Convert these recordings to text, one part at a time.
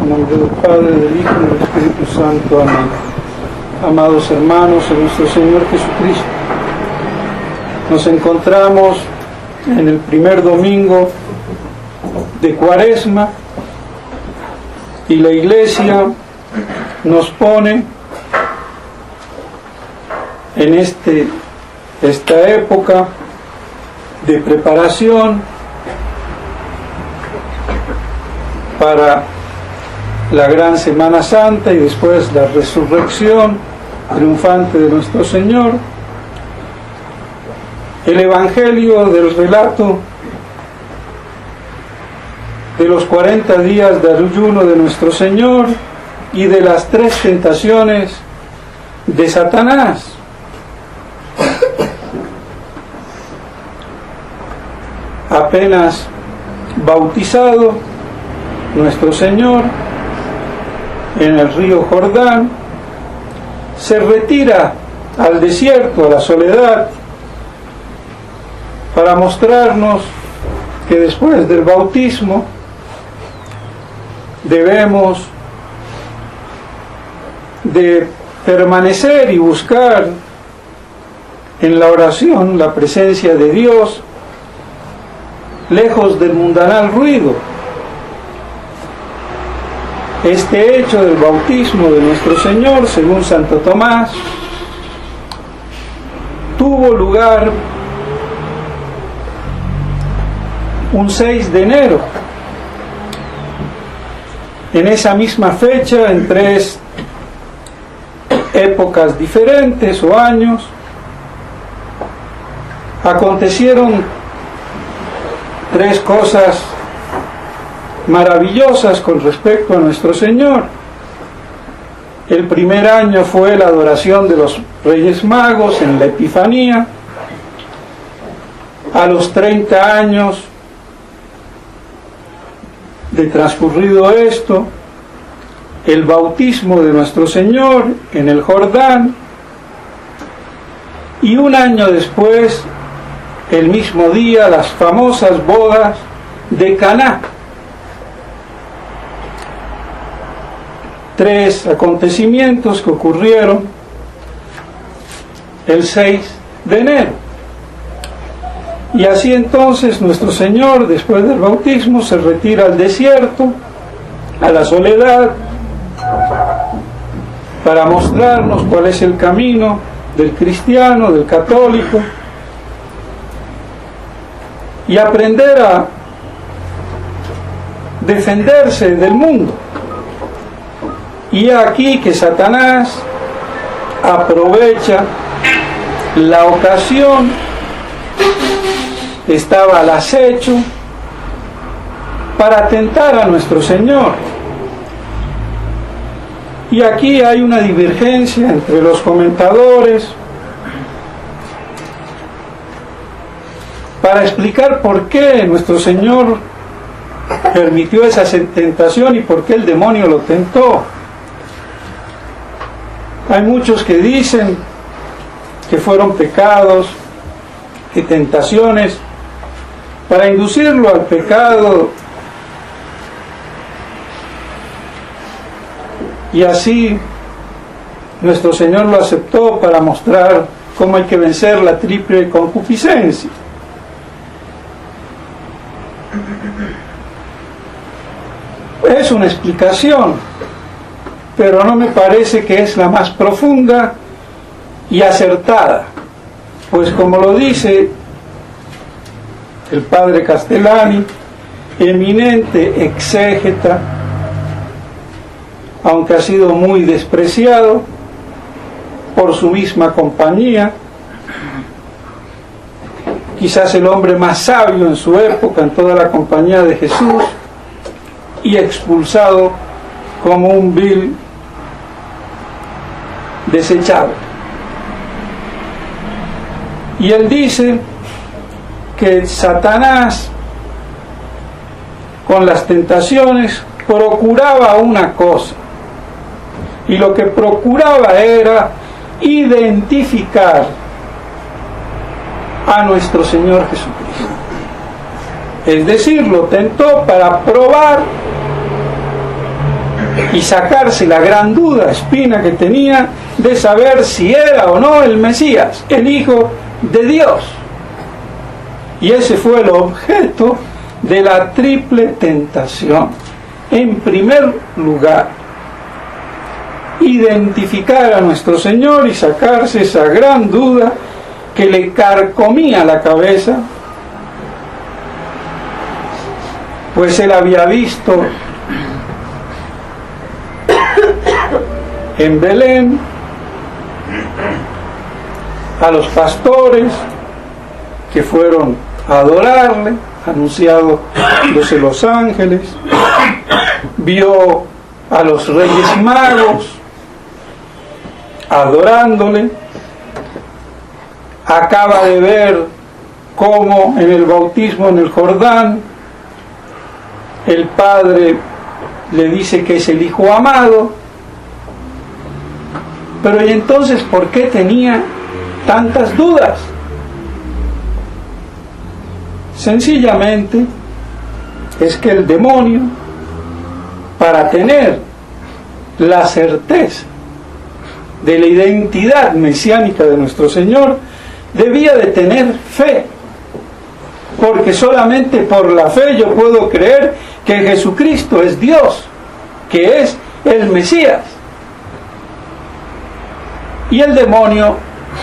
En nombre del Padre, del Hijo y del Espíritu Santo. Amén. Amados hermanos de nuestro Señor Jesucristo, nos encontramos en el primer domingo de Cuaresma y la Iglesia nos pone en esta época de preparación para la gran Semana Santa y después la resurrección triunfante de nuestro Señor. El Evangelio del relato de los 40 días de ayuno de nuestro Señor y de las 3 tentaciones de Satanás. Apenas bautizado nuestro Señor en el río Jordán, se retira al desierto, a la soledad, para mostrarnos que después del bautismo debemos de permanecer y buscar en la oración la presencia de Dios, lejos del mundanal ruido. Este hecho del bautismo de nuestro Señor, según Santo Tomás, tuvo lugar un 6 de enero. En esa misma fecha, en 3 épocas diferentes o años, acontecieron 3 cosas maravillosas con respecto a nuestro Señor. El primer año fue la adoración de los Reyes Magos en la Epifanía. A los 30 años de transcurrido esto, el bautismo de nuestro Señor en el Jordán, y un año después, el mismo día, las famosas bodas de Caná. 3 acontecimientos que ocurrieron el 6 de enero. Y así entonces nuestro Señor, después del bautismo, se retira al desierto, a la soledad, para mostrarnos cuál es el camino del cristiano, del católico, y aprender a defenderse del mundo. Y aquí que Satanás aprovecha la ocasión, estaba al acecho para tentar a nuestro Señor. Y aquí hay una divergencia entre los comentadores para explicar por qué nuestro Señor permitió esa tentación y por qué el demonio lo tentó. Hay muchos que dicen que fueron pecados y tentaciones para inducirlo al pecado, y así nuestro Señor lo aceptó para mostrar cómo hay que vencer la triple concupiscencia. Es una explicación, pero no me parece que es la más profunda y acertada, pues como lo dice el padre Castellani, eminente exégeta, aunque ha sido muy despreciado por su misma compañía, quizás el hombre más sabio en su época, en toda la compañía de Jesús, y expulsado como un vil desechado. Y él dice que Satanás, con las tentaciones, procuraba una cosa, y lo que procuraba era identificar a nuestro Señor Jesucristo. Es decir, lo tentó para probar y sacarse la gran duda, espina que tenía de saber si era o no el Mesías, el Hijo de Dios. Y ese fue el objeto de la triple tentación. En primer lugar, identificar a nuestro Señor y sacarse esa gran duda que le carcomía la cabeza, pues él había visto en Belén a los pastores que fueron a adorarle, anunciado los ángeles, vio a los reyes magos adorándole, acaba de ver cómo en el bautismo en el Jordán el Padre le dice que es el Hijo amado. Pero ¿y entonces por qué tenía tantas dudas? Sencillamente es que el demonio, para tener la certeza de la identidad mesiánica de nuestro Señor, debía de tener fe, porque solamente por la fe yo puedo creer que Jesucristo es Dios, que es el Mesías. Y el demonio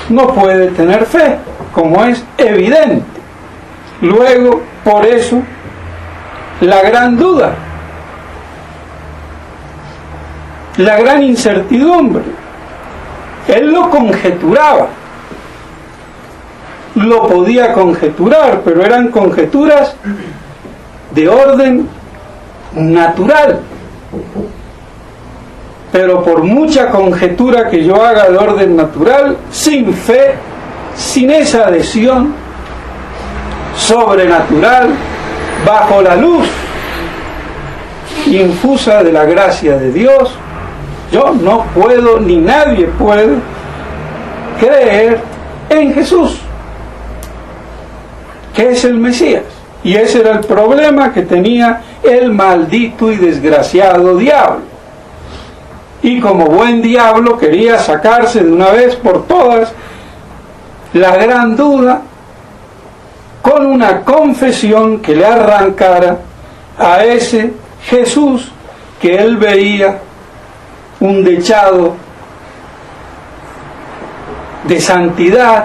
no puede tener fe, como es evidente. Luego, por eso, la gran duda, la gran incertidumbre. Él lo conjeturaba, lo podía conjeturar, pero eran conjeturas de orden natural. Pero por mucha conjetura que yo haga de orden natural, sin fe, sin esa adhesión sobrenatural, bajo la luz infusa de la gracia de Dios, yo no puedo, ni nadie puede creer en Jesús, que es el Mesías. Y ese era el problema que tenía el maldito y desgraciado diablo. Y como buen diablo quería sacarse de una vez por todas la gran duda con una confesión que le arrancara a ese Jesús que él veía un dechado de santidad,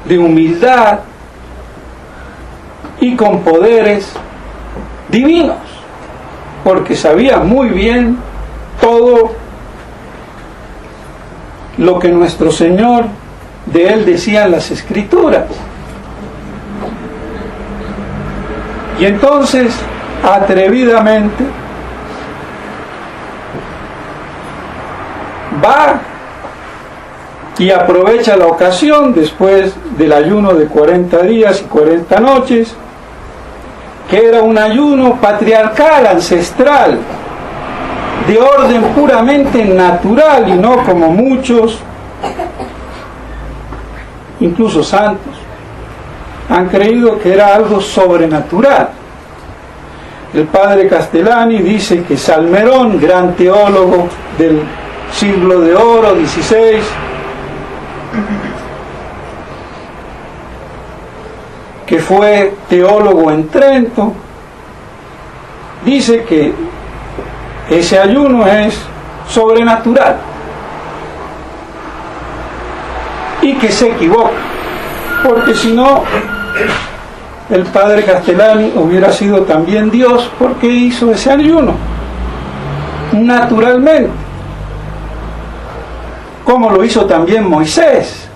de humildad y con poderes divinos, porque sabía muy bien todo lo que nuestro Señor de él decía en las Escrituras. Y entonces, atrevidamente, va y aprovecha la ocasión después del ayuno de 40 días y 40 noches, que era un ayuno patriarcal, ancestral, de orden puramente natural y no como muchos, incluso santos, han creído que era algo sobrenatural. El padre Castellani dice que Salmerón, gran teólogo del siglo de oro, XVI, que fue teólogo en Trento, dice que ese ayuno es sobrenatural y que se equivoca, porque si no, el padre Castellani hubiera sido también Dios, porque hizo ese ayuno naturalmente, como lo hizo también Moisés,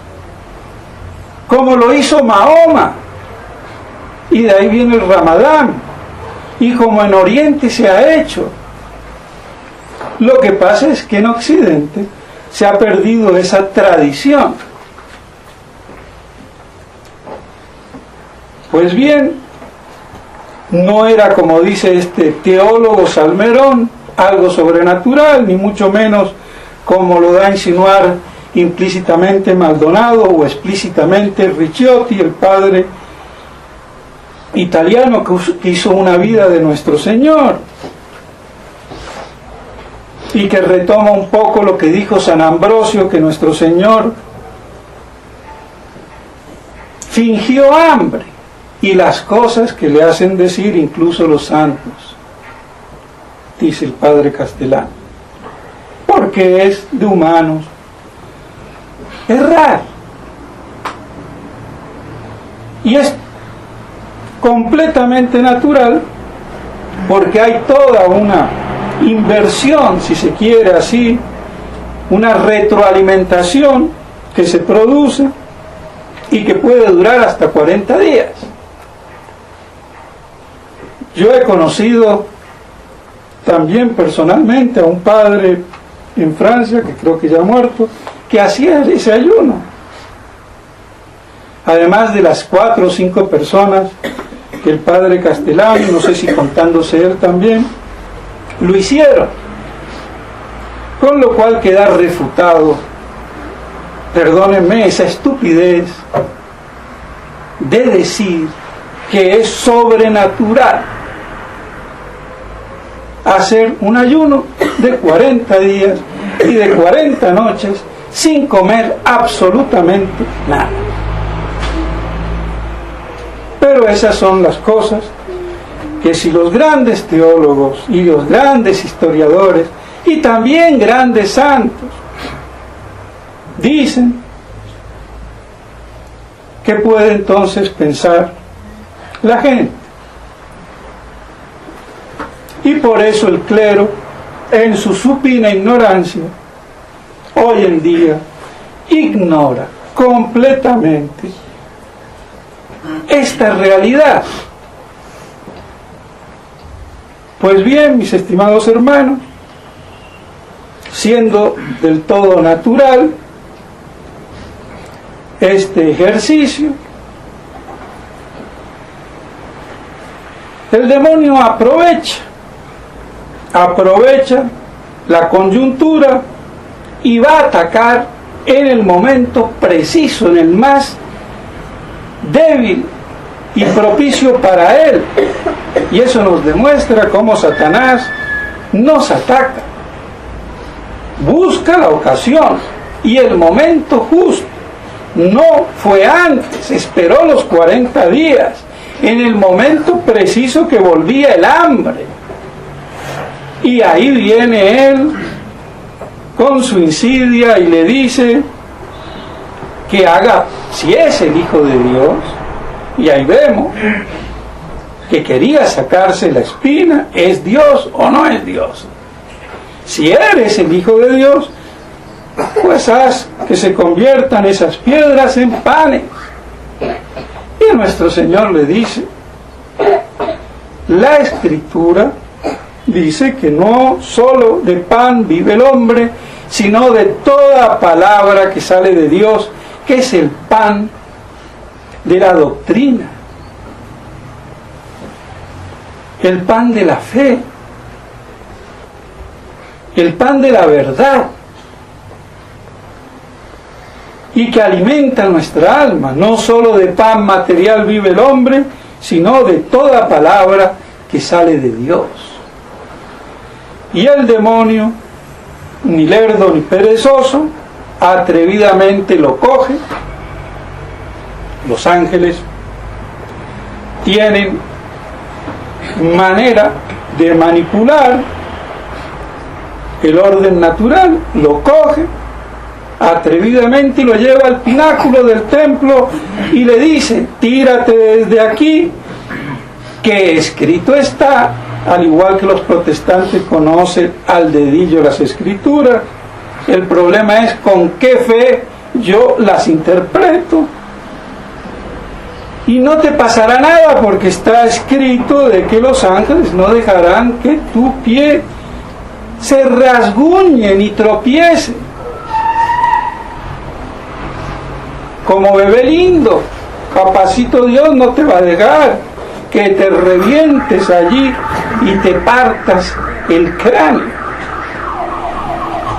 como lo hizo Mahoma, y de ahí viene el Ramadán, y como en Oriente se ha hecho. Lo que pasa es que en Occidente se ha perdido esa tradición. Pues bien, no era, como dice este teólogo Salmerón, algo sobrenatural, ni mucho menos como lo da a insinuar implícitamente Maldonado o explícitamente Ricciotti, el padre italiano que hizo una vida de nuestro Señor. y que retoma un poco lo que dijo San Ambrosio, que nuestro Señor fingió hambre, y las cosas que le hacen decir incluso los santos, dice el padre Castellano, porque es de humanos errar. Y es completamente natural, porque hay toda una inversión, si se quiere así, una retroalimentación que se produce y que puede durar hasta 40 días. Yo he conocido también personalmente a un padre en Francia, que creo que ya ha muerto, que hacía ese ayuno. Además de las 4 o 5 personas que el padre Castellano, no sé si contándose él también, lo hicieron. Con lo cual queda refutado, perdónenme, esa estupidez de decir que es sobrenatural hacer un ayuno de 40 días y de 40 noches sin comer absolutamente nada. Pero esas son las cosas que si los grandes teólogos y los grandes historiadores y también grandes santos dicen, ¿qué puede entonces pensar la gente? Y por eso el clero, en su supina ignorancia, hoy en día ignora completamente esta realidad. Pues bien, mis estimados hermanos, siendo del todo natural este ejercicio, el demonio aprovecha la coyuntura y va a atacar en el momento preciso, en el más débil y propicio para él. Y eso nos demuestra cómo Satanás nos ataca. Busca la ocasión y el momento justo. No fue antes, esperó los 40 días, en el momento preciso que volvía el hambre. Y ahí viene él con su insidia y le dice que haga, si es el Hijo de Dios, y ahí vemos que quería sacarse la espina, ¿es Dios o no es Dios? Si eres el Hijo de Dios, pues haz que se conviertan esas piedras en panes. Y nuestro Señor le dice, la Escritura dice que no solo de pan vive el hombre, sino de toda palabra que sale de Dios, que es el pan de la doctrina, el pan de la fe, el pan de la verdad, y que alimenta nuestra alma. No solo de pan material vive el hombre, sino de toda palabra que sale de Dios. Y el demonio, ni lerdo ni perezoso, atrevidamente lo coge. Los ángeles tienen manera de manipular el orden natural, lo coge atrevidamente y lo lleva al pináculo del templo y le dice, tírate desde aquí, que escrito está. Al igual que los protestantes conocen al dedillo las escrituras, el problema es con qué fe yo las interpreto. Y no te pasará nada, porque está escrito de que los ángeles no dejarán que tu pie se rasguñe ni tropiece. Como bebé lindo, papacito Dios no te va a dejar que te revientes allí y te partas el cráneo.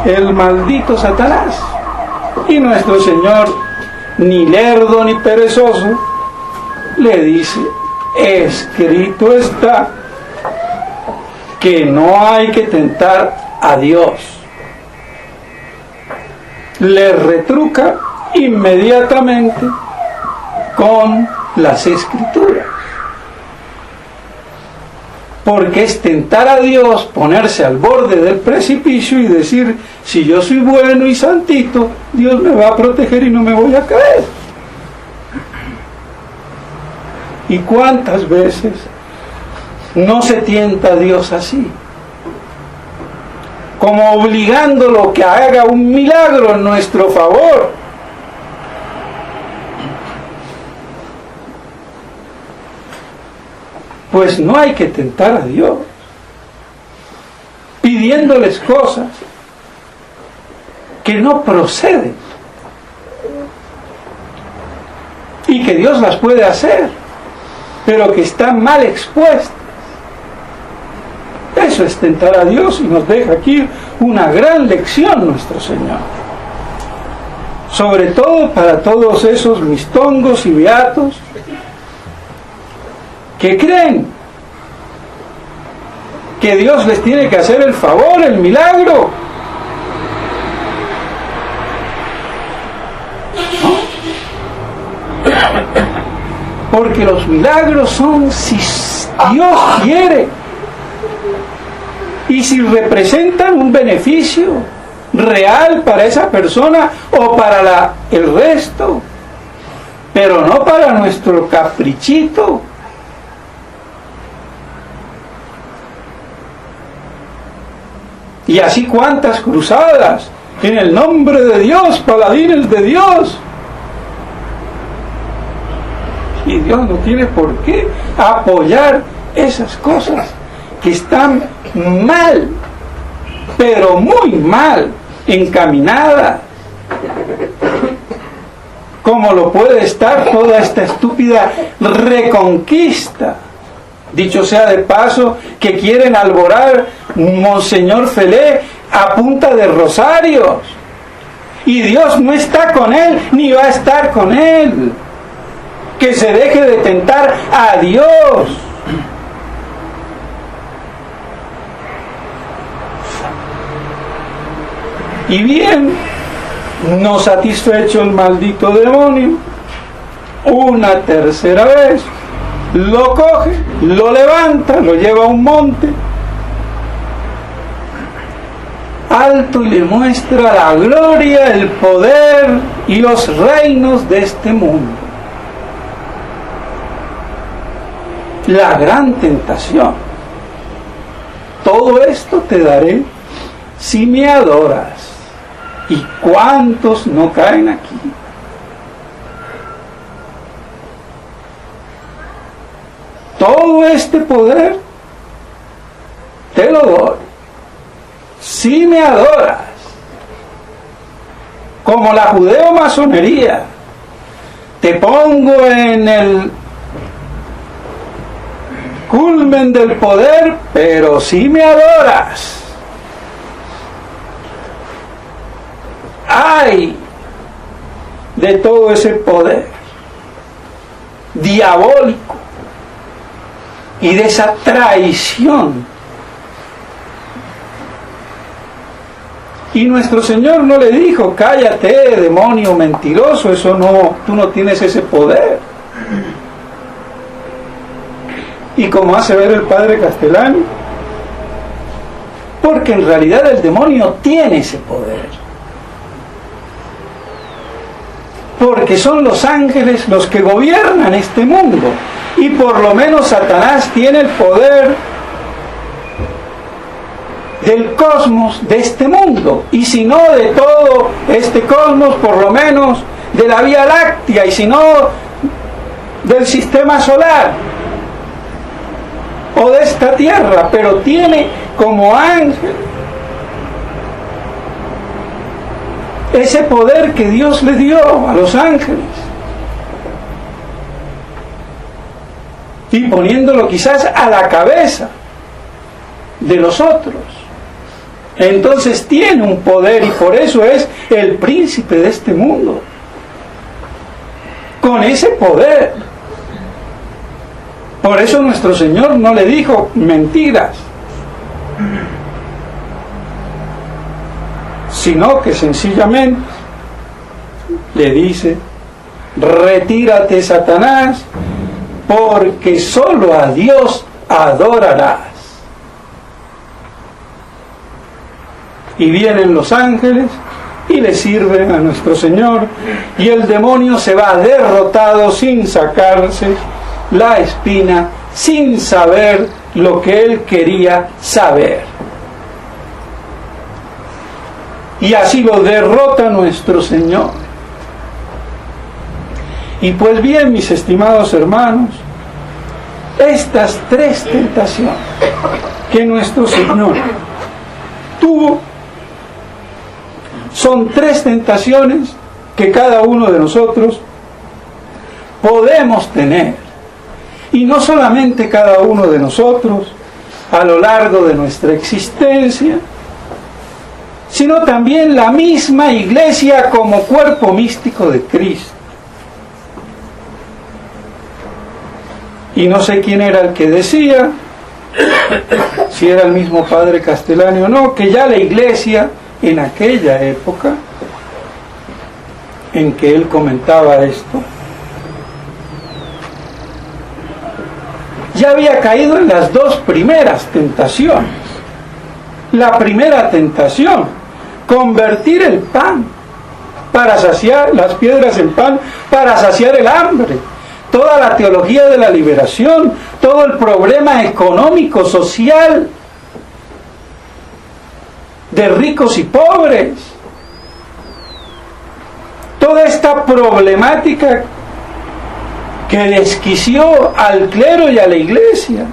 El maldito Satanás. Y nuestro Señor, ni lerdo ni perezoso, le dice, escrito está que no hay que tentar a Dios. Le retruca inmediatamente con las Escrituras. Porque es tentar a Dios, ponerse al borde del precipicio y decir, si yo soy bueno y santito, Dios me va a proteger y no me voy a caer. ¿Y cuántas veces no se tienta a Dios así? Como obligándolo que haga un milagro en nuestro favor. Pues no hay que tentar a Dios pidiéndoles cosas que no proceden y que Dios las puede hacer, pero que están mal expuestas. Eso es tentar a Dios, y nos deja aquí una gran lección nuestro Señor, sobre todo para todos esos mistongos y beatos que creen que Dios les tiene que hacer el favor, el milagro. ¿No? Porque los milagros son si Dios quiere y si representan un beneficio real para esa persona o para el resto, pero no para nuestro caprichito. Y así cuántas cruzadas en el nombre de Dios, paladines de Dios. Y Dios no tiene por qué apoyar esas cosas que están mal, pero muy mal encaminadas, como lo puede estar toda esta estúpida reconquista. Dicho sea de paso, que quieren alborar Monseñor Felé a punta de rosarios. Y Dios no está con él, ni va a estar con él. Que se deje de tentar a Dios. Y bien, no satisfecho el maldito demonio, una tercera vez, lo coge, lo levanta, lo lleva a un monte alto y le muestra la gloria, el poder y los reinos de este mundo. La gran tentación. Todo esto te daré si me adoras. ¿Y cuántos no caen aquí? Todo este poder te lo doy si me adoras. Como la judeo-masonería, te pongo en el culmen del poder, pero si me adoras. Ay de todo ese poder diabólico y de esa traición. Y nuestro Señor no le dijo, cállate, demonio mentiroso, eso no, tú no tienes ese poder. Y como hace ver el padre Castellani, porque en realidad el demonio tiene ese poder. Porque son los ángeles los que gobiernan este mundo. Y por lo menos Satanás tiene el poder del cosmos, de este mundo. Y si no de todo este cosmos, por lo menos de la Vía Láctea. Y si no del sistema solar o de esta tierra. Pero tiene como ángel ese poder que Dios le dio a los ángeles, y poniéndolo quizás a la cabeza de los otros. Entonces tiene un poder, y por eso es el príncipe de este mundo. Con ese poder. Por eso nuestro Señor no le dijo mentiras. sino que sencillamente le dice: retírate, Satanás, porque solo a Dios adorarás. Y vienen los ángeles y le sirven a nuestro Señor, y el demonio se va derrotado sin sacarse la espina, sin saber lo que él quería saber. Y así lo derrota nuestro Señor. Y pues bien, mis estimados hermanos, estas tres tentaciones que nuestro Señor tuvo son tres tentaciones que cada uno de nosotros podemos tener. Y no solamente cada uno de nosotros a lo largo de nuestra existencia, sino también la misma Iglesia como cuerpo místico de Cristo. Y no sé quién era el que decía, si era el mismo padre Castellani o no, que ya la Iglesia en aquella época en que él comentaba esto, ya había caído en las dos primeras tentaciones. La primera tentación, convertir el pan para saciar, las piedras en pan para saciar el hambre. Toda la teología de la liberación, todo el problema económico, social, de ricos y pobres, toda esta problemática que desquició al clero y a la Iglesia.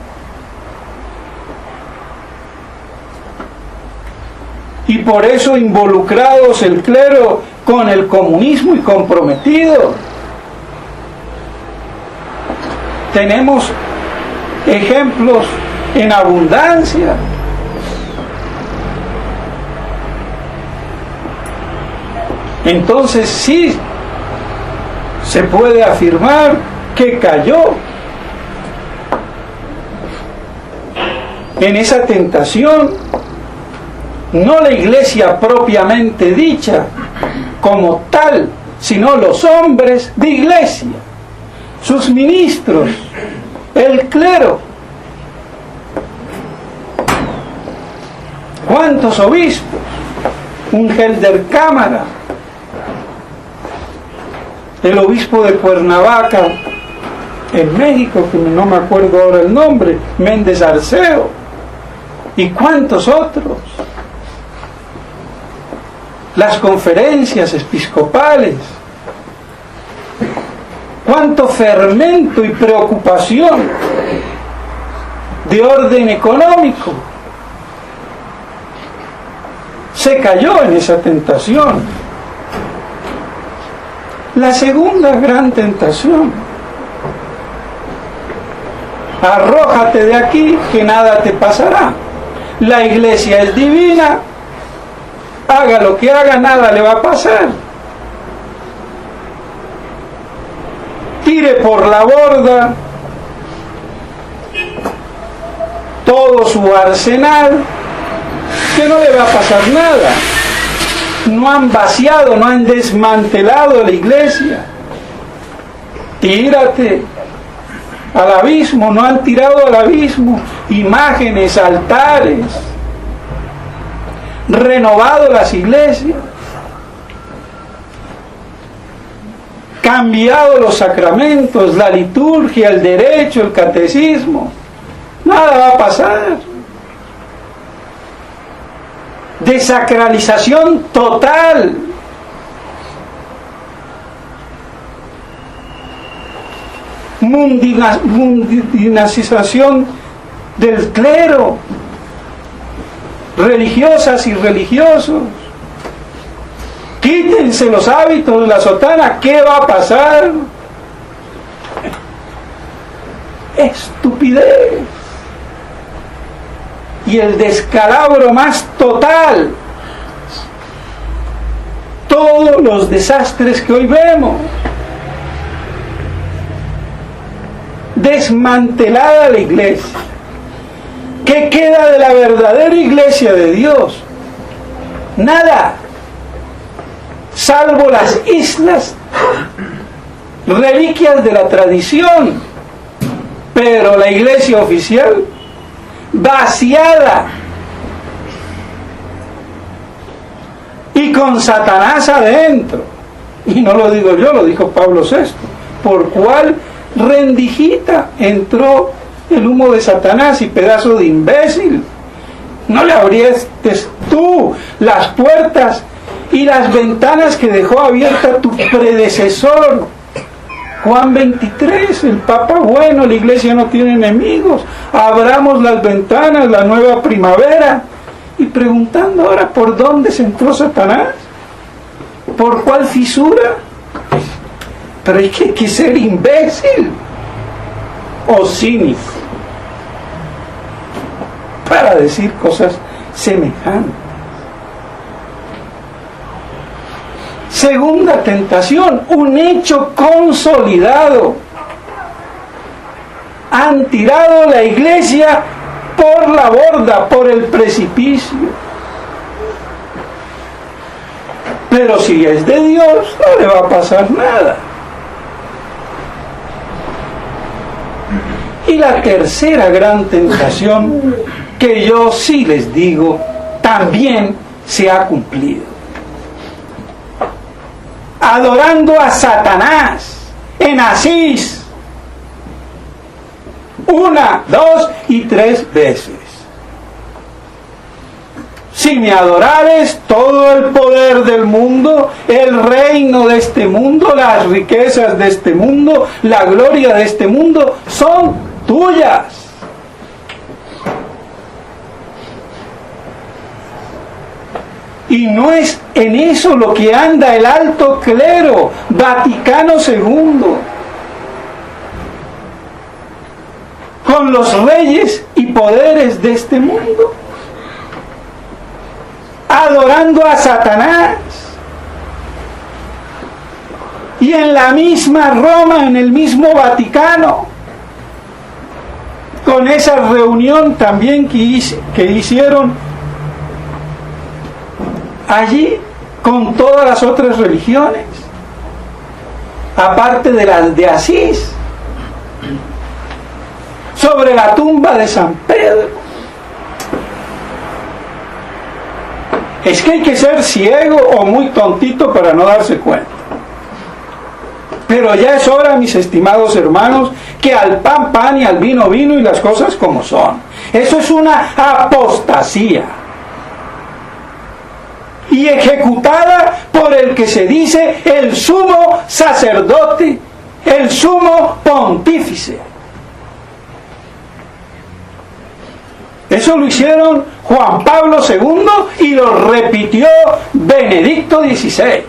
Y por eso involucrados el clero con el comunismo y comprometido. Tenemos ejemplos en abundancia. Entonces sí, se puede afirmar que cayó en esa tentación, no la Iglesia propiamente dicha como tal, sino los hombres de Iglesia, sus ministros, el clero. ¿Cuántos obispos? Un Gelderkámara, el obispo de Cuernavaca en México, que no me acuerdo ahora el nombre, Méndez Arceo, y cuántos otros. Las conferencias episcopales, cuánto fermento y preocupación de orden económico. Se cayó en esa tentación. La segunda gran tentación: arrójate de aquí, que nada te pasará. La Iglesia es divina, haga lo que haga, nada le va a pasar. Tire por la borda todo su arsenal, que no le va a pasar nada. No han vaciado, no han desmantelado la Iglesia. Tírate al abismo, no han tirado al abismo imágenes, altares, renovado las iglesias, cambiado los sacramentos, la liturgia, el derecho, el catecismo. Nada va a pasar. Desacralización total. Mundinización del clero, religiosas y religiosos. Quítense los hábitos de la sotana. ¿Qué va a pasar? Estupidez. Y el descalabro más total. Todos los desastres que hoy vemos. Desmantelada la Iglesia. ¿Qué queda de la verdadera Iglesia de Dios? Nada. salvo las islas, reliquias de la tradición, pero la iglesia oficial vaciada y con Satanás adentro. Y no lo digo yo, lo dijo Pablo VI, por cuál rendijita entró el humo de Satanás y pedazo de imbécil. No le abriste tú las puertas y las ventanas que dejó abierta tu predecesor Juan 23, el Papa bueno, la iglesia no tiene enemigos, abramos las ventanas, la nueva primavera. Y preguntando ahora, ¿por dónde se entró Satanás? ¿Por cuál fisura? Pero hay que ser imbécil o cínico para decir cosas semejantes. Segunda tentación, un hecho consolidado. Han tirado la iglesia por la borda, por el precipicio. Pero si es de Dios, no le va a pasar nada. Y la tercera gran tentación, que yo sí les digo, también se ha cumplido. Adorando a Satanás en Asís, 1, 2 y 3 veces. Si me adorares, todo el poder del mundo, el reino de este mundo, las riquezas de este mundo, la gloria de este mundo, son tuyas. Y no es en eso lo que anda el alto clero, Vaticano II, con los reyes y poderes de este mundo, adorando a Satanás. Y en la misma Roma, en el mismo Vaticano, con esa reunión también que hicieron allí con todas las otras religiones, aparte de las de Asís, sobre la tumba de San Pedro. Es que hay que ser ciego o muy tontito para no darse cuenta. Pero ya es hora, mis estimados hermanos, que al pan pan y al vino vino y las cosas como son. Eso es una apostasía. Y ejecutada por el que se dice el sumo sacerdote, el sumo pontífice. Eso lo hicieron Juan Pablo II y lo repitió Benedicto XVI.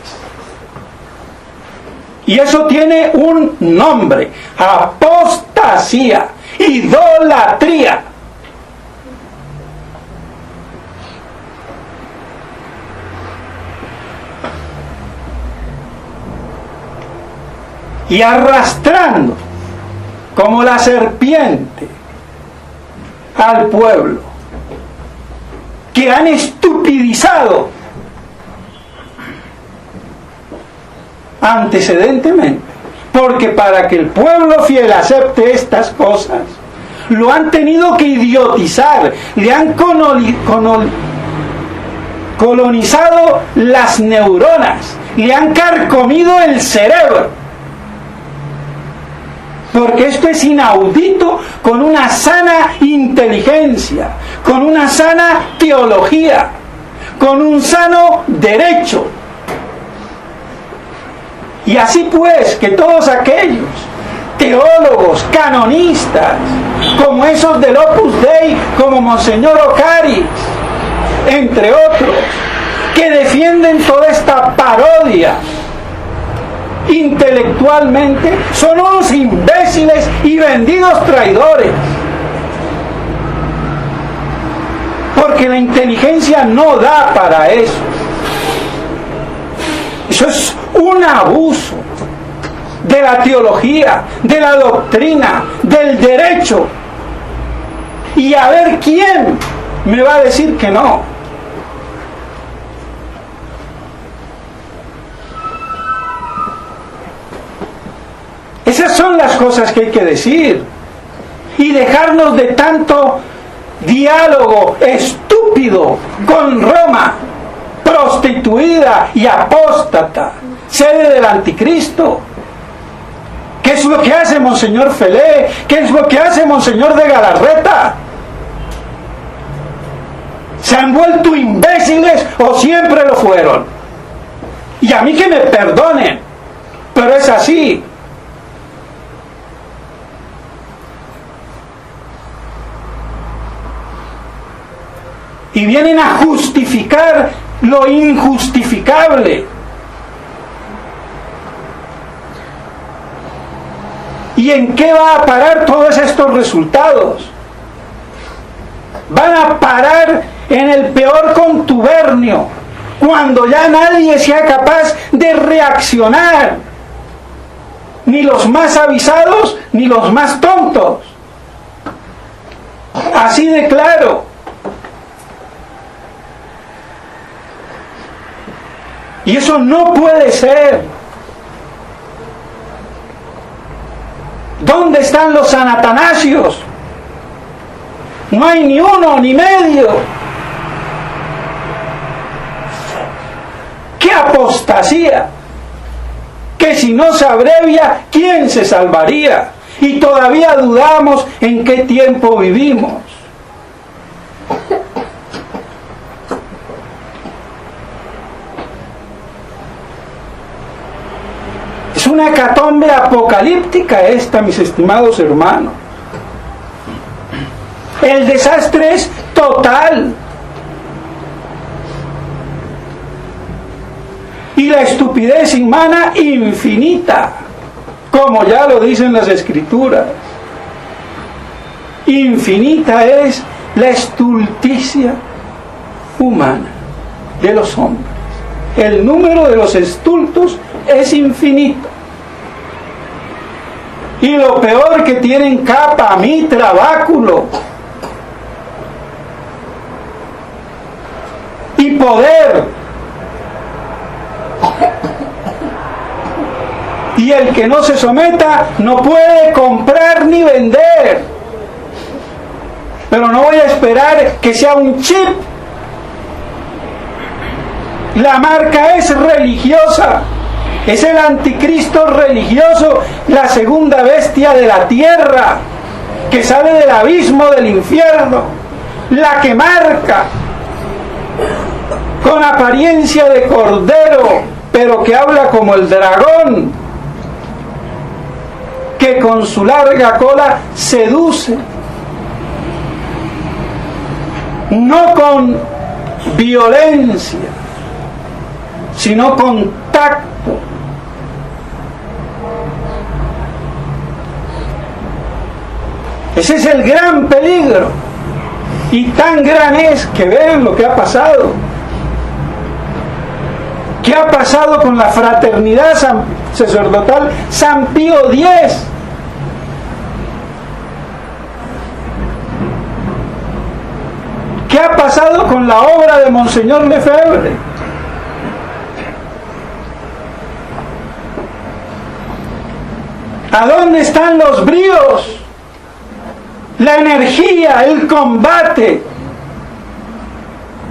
Y eso tiene un nombre: apostasía, idolatría. Y arrastrando como la serpiente al pueblo, que han estupidizado antecedentemente, porque para que el pueblo fiel acepte estas cosas, lo han tenido que idiotizar, le han colonizado las neuronas, le han carcomido el cerebro. Porque esto es inaudito, con una sana inteligencia, con una sana teología, con un sano derecho. Y así pues, que todos aquellos teólogos, canonistas, como esos del Opus Dei, como Monseñor Ocaris, entre otros, que defienden toda esta parodia intelectualmente, son unos imbéciles y vendidos traidores, porque la inteligencia no da para eso. Eso es un abuso de la teología, de la doctrina, del derecho. Y a ver quién me va a decir que no. Esas son las cosas que hay que decir. Y dejarnos de tanto diálogo estúpido con Roma, prostituida y apóstata, sede del anticristo. ¿Qué es lo que hace Monseñor Felé? ¿Qué es lo que hace Monseñor de Galarreta? ¿Se han vuelto imbéciles o siempre lo fueron? Y a mí que me perdonen, pero es así. Y vienen a justificar lo injustificable. ¿Y en qué va a parar todos estos resultados? Van a parar en el peor contubernio, cuando ya nadie sea capaz de reaccionar, ni los más avisados ni los más tontos. Así de claro. Y eso no puede ser. ¿Dónde están los San Atanasios? No hay ni uno ni medio. ¡Qué apostasía! Que si no se abrevia, ¿quién se salvaría? Y todavía dudamos en qué tiempo vivimos. Es una hecatombe apocalíptica esta, mis estimados hermanos. El desastre es total. Y la estupidez humana infinita, como ya lo dicen las Escrituras. Infinita es la estulticia humana de los hombres. El número de los estultos es infinito. Y lo peor, que tienen capa, mitra, báculo y poder. Y el que no se someta no puede comprar ni vender. Pero no voy a esperar que sea un chip. La marca es religiosa. Es el anticristo religioso, la segunda bestia de la tierra, que sale del abismo del infierno, la que marca con apariencia de cordero, pero que habla como el dragón, que con su larga cola seduce, no con violencia, sino con tacto. Ese es el gran peligro. Y tan gran es que vean lo que ha pasado. ¿Qué ha pasado con la fraternidad sacerdotal San Pío X? ¿Qué ha pasado con la obra de Monseñor Lefebvre? ¿A dónde están los bríos? La energía, el combate,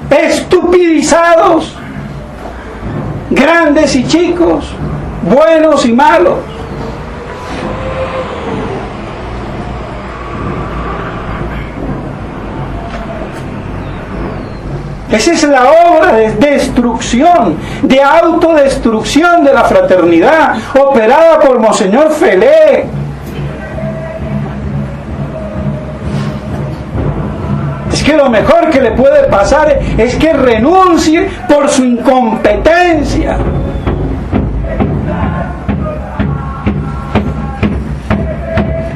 estupidizados, grandes y chicos, buenos y malos. Esa es la obra de destrucción, de autodestrucción de la fraternidad, operada por Monseñor Felé. Es que lo mejor que le puede pasar es que renuncie por su incompetencia.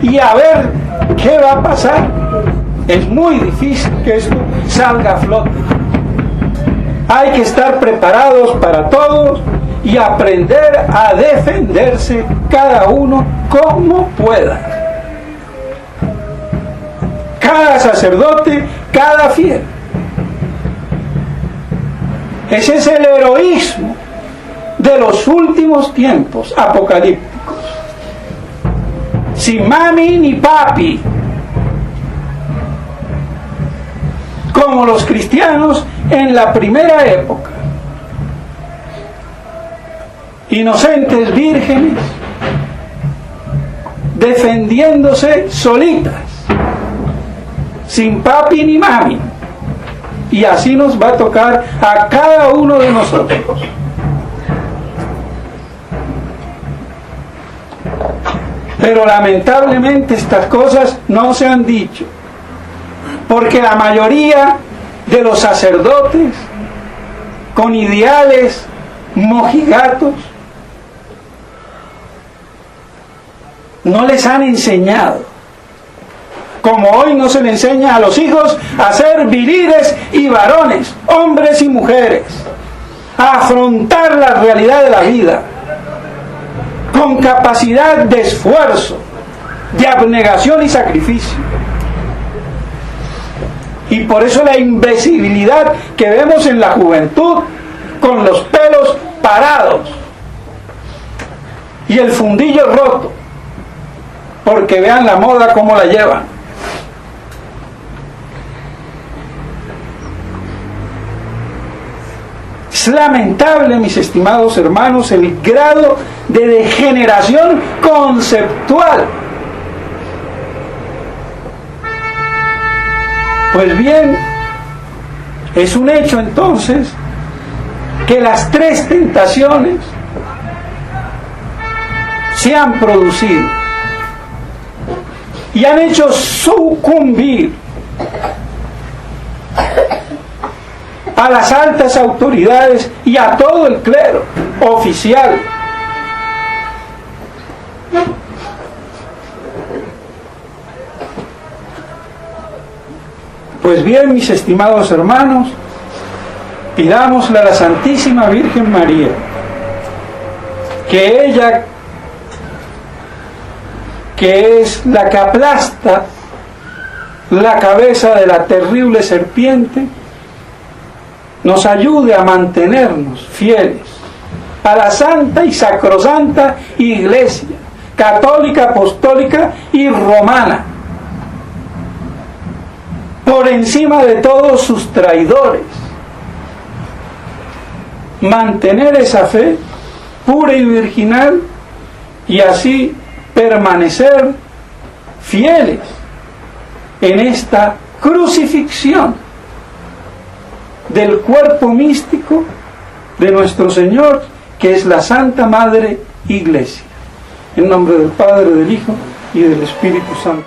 Y a ver qué va a pasar. Es muy difícil que esto salga a flote. Hay que estar preparados para todos y aprender a defenderse cada uno como pueda. Cada sacerdote, cada fiel. Ese es el heroísmo de los últimos tiempos apocalípticos. sin mami ni papi, como los cristianos en la primera época, inocentes vírgenes, defendiéndose solitas, sin papi ni mami. Y así nos va a tocar a cada uno de nosotros. Pero lamentablemente estas cosas no se han dicho, porque la mayoría de los sacerdotes con ideales mojigatos no les han enseñado, como hoy no se le enseña a los hijos a ser viriles y varones, hombres y mujeres, a afrontar la realidad de la vida con capacidad de esfuerzo, de abnegación y sacrificio. Y por eso la invisibilidad que vemos en la juventud, con los pelos parados y el fundillo roto, porque vean la moda cómo la llevan. Es lamentable, mis estimados hermanos, el grado de degeneración conceptual. Pues bien, es un hecho entonces que las tres tentaciones se han producido y han hecho sucumbir a las altas autoridades y a todo el clero oficial. Pues bien, mis estimados hermanos, pidámosle a la Santísima Virgen María que ella, que es la que aplasta la cabeza de la terrible serpiente, nos ayude a mantenernos fieles a la santa y sacrosanta Iglesia católica, apostólica y romana, por encima de todos sus traidores. Mantener esa fe pura y virginal y así permanecer fieles en esta crucifixión del cuerpo místico de nuestro Señor, que es la Santa Madre Iglesia. En nombre del Padre, del Hijo y del Espíritu Santo.